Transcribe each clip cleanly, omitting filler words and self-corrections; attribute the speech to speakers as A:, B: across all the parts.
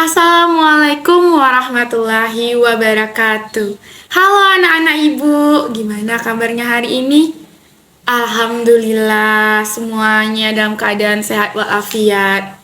A: Assalamualaikum warahmatullahi wabarakatuh. Halo anak-anak ibu, gimana kabarnya hari ini? Alhamdulillah semuanya dalam keadaan sehat walafiat.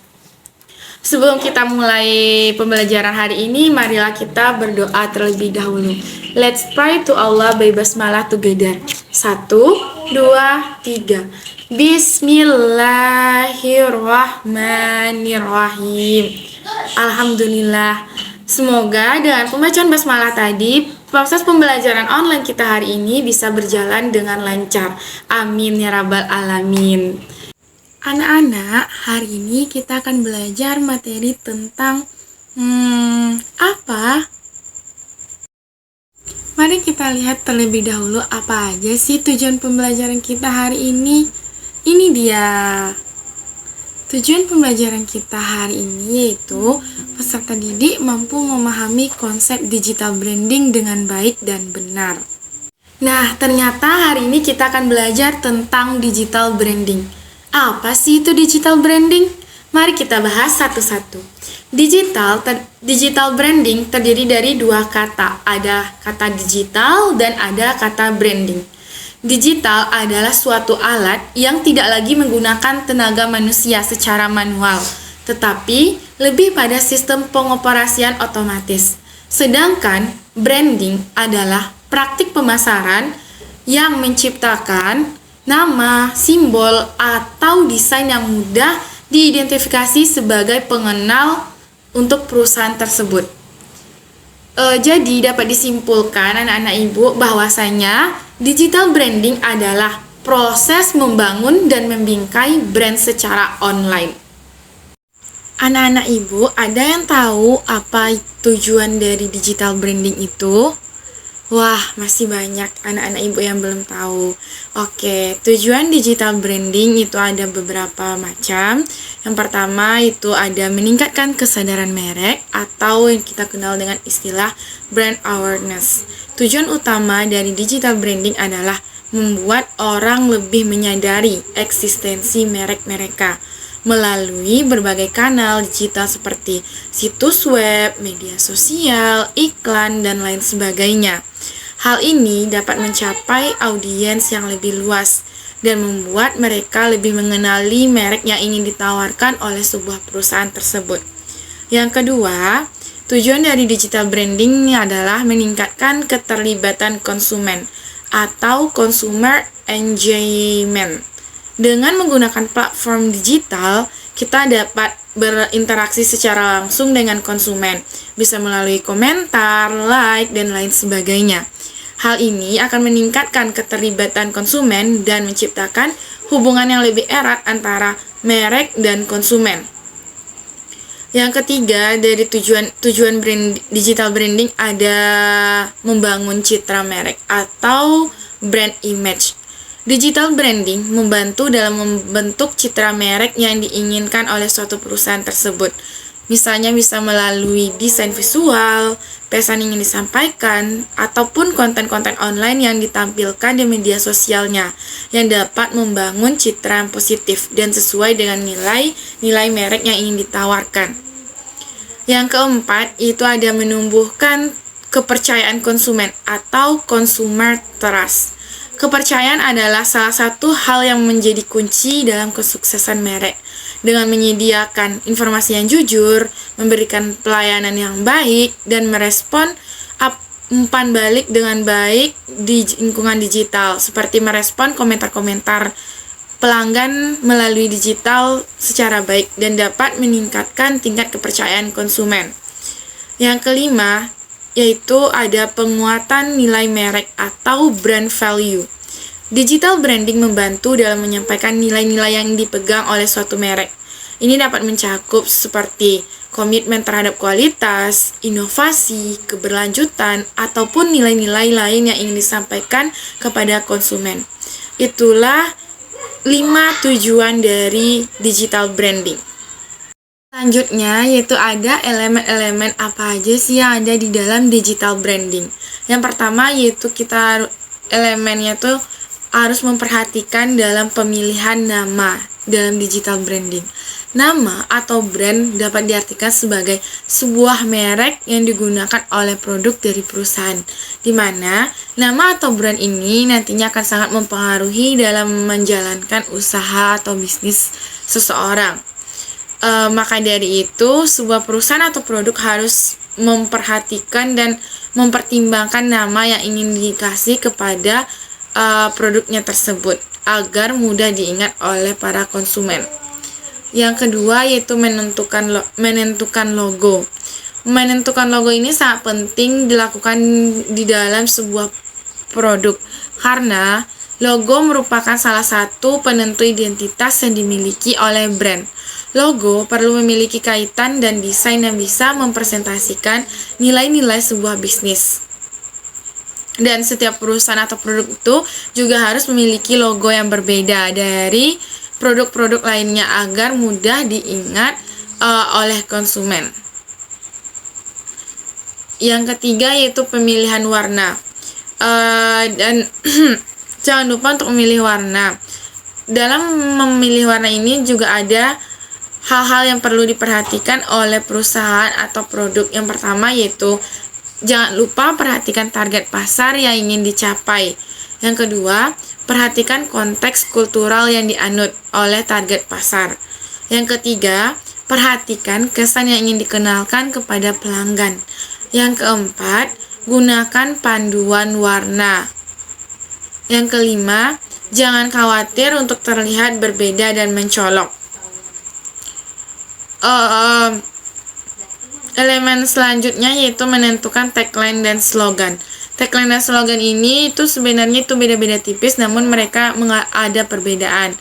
A: Sebelum kita mulai pembelajaran hari ini, marilah kita berdoa terlebih dahulu. Let's pray to Allah by basmalah together. 1, 2, 3. Bismillahirrahmanirrahim. Alhamdulillah. Semoga dengan pembacaan basmalah tadi, proses pembelajaran online kita hari ini bisa berjalan dengan lancar. Amin ya rabbal alamin. Anak-anak, hari ini kita akan belajar materi tentang apa? Mari kita lihat terlebih dahulu apa aja sih tujuan pembelajaran kita hari ini. Ini dia. Tujuan pembelajaran kita hari ini yaitu peserta didik mampu memahami konsep digital branding dengan baik dan benar. Nah, ternyata hari ini kita akan belajar tentang digital branding. Apa sih itu digital branding? Mari kita bahas satu-satu. Digital branding terdiri dari dua kata. Ada kata digital dan ada kata branding. Digital adalah suatu alat yang tidak lagi menggunakan tenaga manusia secara manual, tetapi lebih pada sistem pengoperasian otomatis. Sedangkan branding adalah praktik pemasaran yang menciptakan nama, simbol, atau desain yang mudah diidentifikasi sebagai pengenal untuk perusahaan tersebut. Jadi dapat disimpulkan anak-anak ibu bahwasanya digital branding adalah proses membangun dan membingkai brand secara online. Anak-anak ibu, ada yang tahu apa tujuan dari digital branding itu? Wah, masih banyak anak-anak ibu yang belum tahu. Oke, tujuan digital branding itu ada beberapa macam. Yang pertama itu ada meningkatkan kesadaran merek atau yang kita kenal dengan istilah brand awareness. Tujuan utama dari digital branding adalah membuat orang lebih menyadari eksistensi merek mereka melalui berbagai kanal digital seperti situs web, media sosial, iklan, dan lain sebagainya. Hal ini dapat mencapai audiens yang lebih luas dan membuat mereka lebih mengenali merek yang ingin ditawarkan oleh sebuah perusahaan tersebut. Yang kedua, tujuan dari digital branding adalah meningkatkan keterlibatan konsumen atau consumer engagement. Dengan menggunakan platform digital, kita dapat berinteraksi secara langsung dengan konsumen, bisa melalui komentar, like, dan lain sebagainya. Hal ini akan meningkatkan keterlibatan konsumen dan menciptakan hubungan yang lebih erat antara merek dan konsumen. Yang ketiga, dari tujuan digital branding ada membangun citra merek atau brand image. Digital branding membantu dalam membentuk citra merek yang diinginkan oleh suatu perusahaan tersebut. Misalnya bisa melalui desain visual, pesan yang ingin disampaikan, ataupun konten-konten online yang ditampilkan di media sosialnya yang dapat membangun citra yang positif dan sesuai dengan nilai merek yang ingin ditawarkan. Yang keempat, itu ada menumbuhkan kepercayaan konsumen atau consumer trust. Kepercayaan adalah salah satu hal yang menjadi kunci dalam kesuksesan merek. Dengan menyediakan informasi yang jujur, memberikan pelayanan yang baik, dan merespon umpan balik dengan baik di lingkungan digital, seperti merespon komentar-komentar pelanggan melalui digital secara baik dan dapat meningkatkan tingkat kepercayaan konsumen. Yang kelima, yaitu ada penguatan nilai merek atau brand value. Digital branding membantu dalam menyampaikan nilai-nilai yang dipegang oleh suatu merek. Ini dapat mencakup seperti komitmen terhadap kualitas, inovasi, keberlanjutan, ataupun nilai-nilai lain yang ingin disampaikan kepada konsumen. Itulah 5 tujuan dari digital branding. Selanjutnya yaitu ada elemen-elemen apa aja sih yang ada di dalam digital branding. Yang pertama yaitu elemennya tuh harus memperhatikan dalam pemilihan nama dalam digital branding. Nama atau brand dapat diartikan sebagai sebuah merek yang digunakan oleh produk dari perusahaan, di mana nama atau brand ini nantinya akan sangat mempengaruhi dalam menjalankan usaha atau bisnis seseorang. Maka dari itu, sebuah perusahaan atau produk harus memperhatikan dan mempertimbangkan nama yang ingin dikasih kepada produknya tersebut agar mudah diingat oleh para konsumen. Yang kedua yaitu menentukan logo. Menentukan logo ini sangat penting dilakukan di dalam sebuah produk karena logo merupakan salah satu penentu identitas yang dimiliki oleh brand. Logo perlu memiliki kaitan dan desain yang bisa mempresentasikan nilai-nilai sebuah bisnis. Dan setiap perusahaan atau produk itu juga harus memiliki logo yang berbeda dari produk-produk lainnya agar mudah diingat oleh konsumen. Yang ketiga yaitu pemilihan warna. Dan jangan lupa untuk memilih warna. Dalam memilih warna ini juga ada hal-hal yang perlu diperhatikan oleh perusahaan atau produk. Yang pertama yaitu jangan lupa perhatikan target pasar yang ingin dicapai. Yang kedua, perhatikan konteks kultural yang dianut oleh target pasar. Yang ketiga, perhatikan kesan yang ingin dikenalkan kepada pelanggan. Yang keempat, gunakan panduan warna. Yang kelima, jangan khawatir untuk terlihat berbeda dan mencolok. Elemen selanjutnya yaitu menentukan tagline dan slogan. Tagline dan slogan ini itu sebenarnya itu beda-beda tipis, namun mereka ada perbedaan.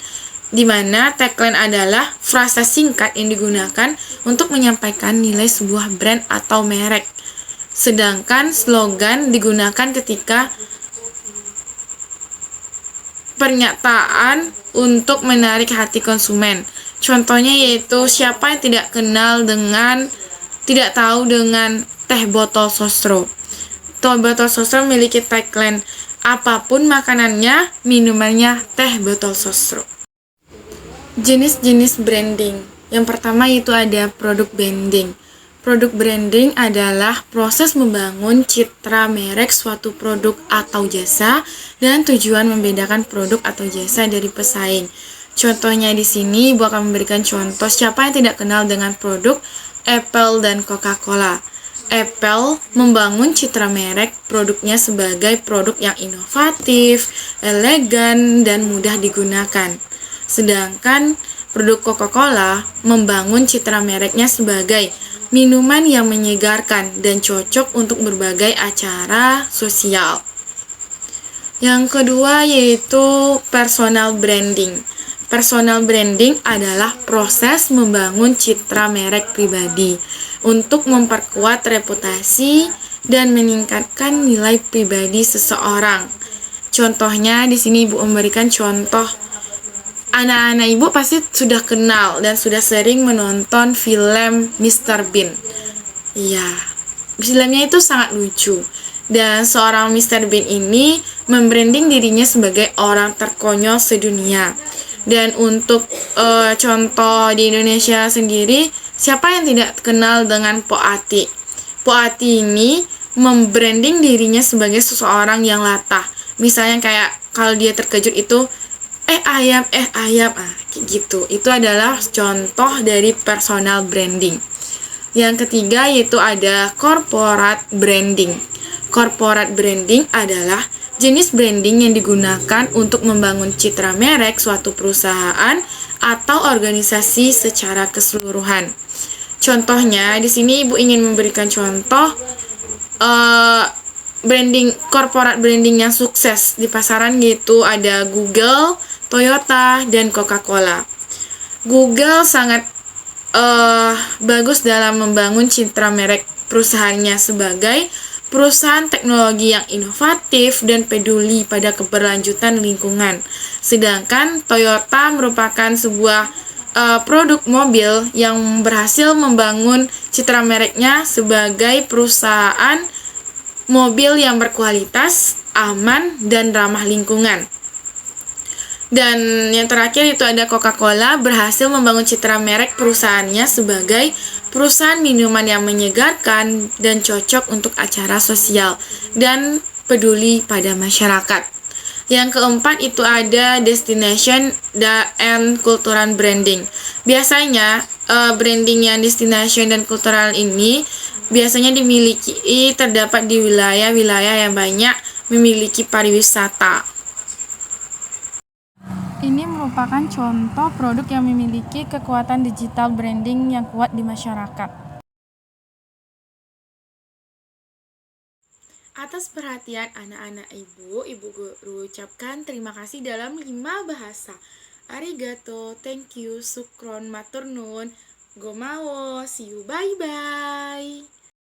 A: Di mana tagline adalah frasa singkat yang digunakan untuk menyampaikan nilai sebuah brand atau merek. Sedangkan slogan digunakan ketika pernyataan untuk menarik hati konsumen. Contohnya yaitu siapa yang tidak tahu dengan teh botol sosro. Teh botol sosro memiliki tagline apapun makanannya, minumannya teh botol sosro. Jenis-jenis branding. Yang pertama itu ada produk branding. Produk branding adalah proses membangun citra merek suatu produk atau jasa dan tujuan membedakan produk atau jasa dari pesaing. Contohnya di sini Ibu akan memberikan contoh siapa yang tidak kenal dengan produk Apple dan Coca-Cola. Apple membangun citra merek produknya sebagai produk yang inovatif, elegan, dan mudah digunakan. Sedangkan produk Coca-Cola membangun citra mereknya sebagai minuman yang menyegarkan dan cocok untuk berbagai acara sosial. Yang kedua yaitu personal branding. Personal branding adalah proses membangun citra merek pribadi untuk memperkuat reputasi dan meningkatkan nilai pribadi seseorang. Contohnya di sini Ibu memberikan contoh anak-anak Ibu pasti sudah kenal dan sudah sering menonton film Mr. Bean. Iya, filmnya itu sangat lucu. Dan seorang Mr. Bean ini membranding dirinya sebagai orang terkonyol sedunia. Dan untuk contoh di Indonesia sendiri, siapa yang tidak kenal dengan Po Ati? Po Ati ini membranding dirinya sebagai seseorang yang latah. Misalnya kayak kalau dia terkejut itu ayam, kayak gitu. Itu adalah contoh dari personal branding. Yang ketiga yaitu ada corporate branding. Corporate branding adalah jenis branding yang digunakan untuk membangun citra merek suatu perusahaan atau organisasi secara keseluruhan. Contohnya di sini Ibu ingin memberikan contoh branding corporate branding yang sukses di pasaran, yaitu ada Google, Toyota, dan Coca-Cola. Google sangat bagus dalam membangun citra merek perusahaannya sebagai perusahaan teknologi yang inovatif dan peduli pada keberlanjutan lingkungan. Sedangkan Toyota merupakan sebuah produk mobil yang berhasil membangun citra mereknya sebagai perusahaan mobil yang berkualitas, aman, dan ramah lingkungan. Dan yang terakhir itu ada Coca-Cola berhasil membangun citra merek perusahaannya sebagai perusahaan minuman yang menyegarkan dan cocok untuk acara sosial dan peduli pada masyarakat. Yang keempat itu ada destination and cultural branding. Biasanya branding yang destination dan cultural ini biasanya dimiliki terdapat di wilayah-wilayah yang banyak memiliki pariwisata. Ini merupakan contoh produk yang memiliki kekuatan digital branding yang kuat di masyarakat. Atas perhatian anak-anak ibu guru ucapkan terima kasih dalam 5 bahasa. Arigato, thank you, sukron, matur nuwun, gomawo, see you, bye-bye.